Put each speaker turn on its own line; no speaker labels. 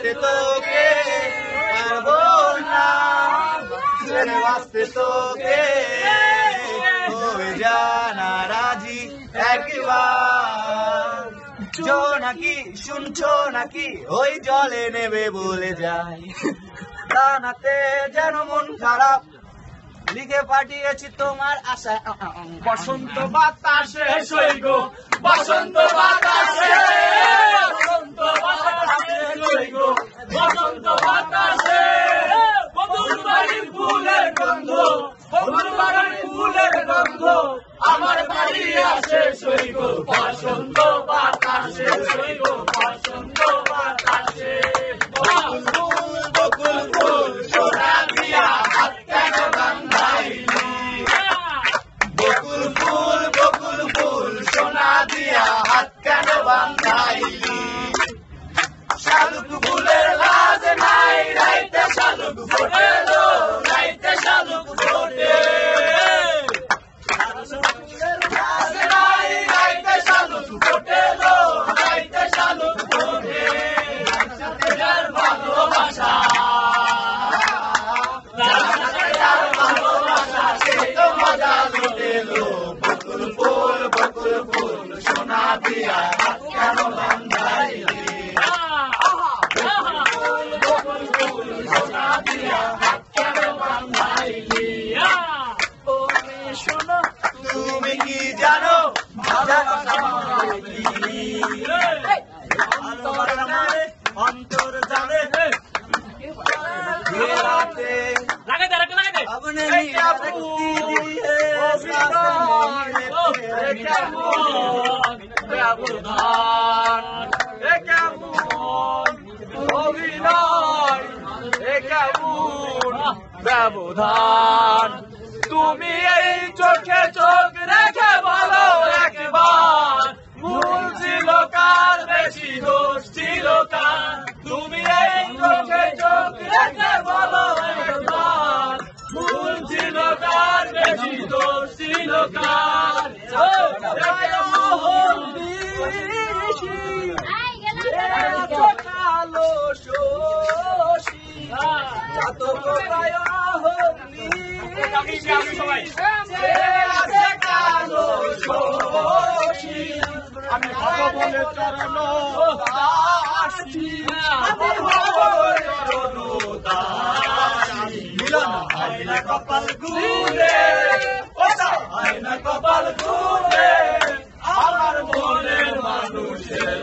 বাঁচতে তোকে পারবো না, ছেড়ে বাঁচতে তোকে হয়ে জানা রাজি একবার। নাকি শুনছো নাকি ওই জলে নেবে বলে যায়, জানাতে যেন মন খারাপ লিখে পাঠিয়েছি তোমার আশা।
বসন্ত বাতাসে সইগ, বসন্ত বাতাসে, বসন্ত বাতাসে সইগ, বসন্ত বাতাসে বন্ধুর বাড়ির ফুলের গন্ধ, বন্ধুর বাড়ির ফুলের গন্ধ আমার বাড়ি আসে সইগ, বসন্ত বাতাসে সইগ, বসন্ত বাতাসে। বকুল ফুল বকুল ফুল সোনা দিয়া হাত কেন বাঁধাইলি,
বকুল ফুল সোনা দিয়া হাত কেন বাঁধাইলি,
শালুক ফুলের লাজ নাই রাইতে শালুক ফোটে লো, রাইতে শালুক ফোটে, লাজ নাই রাইতে শালুক ফোটে লো, রাইতে শালুক ফোটে। যার ভালোবাসা, যার ভালোবাসা সে তো মজা লুটেলো,
বকুল ফুল সোনা দিয়া হাত কেন বাঁধাইলি, তুমি কি জানো অন্তর জানে अपने
ব্যবধান। তুমি এই চোখে চোখ রেখে বলো একবার, ভুল ছিল কার বেশি দোষ ছিল কার, তুমি এই চোখে চোখ রেখে বলো একবার, ভুল ছিল কার বেশি দোষ ছিল কার।
কালো শোষী যত কোথায় হলি, কালো শোষী
আমি ভগবান চরণ দাসী,
আমি চরণ দাসী। মিলন হয় না কপাল গুলে, হয় না কপাল গুলে, আমার মনের মানুষের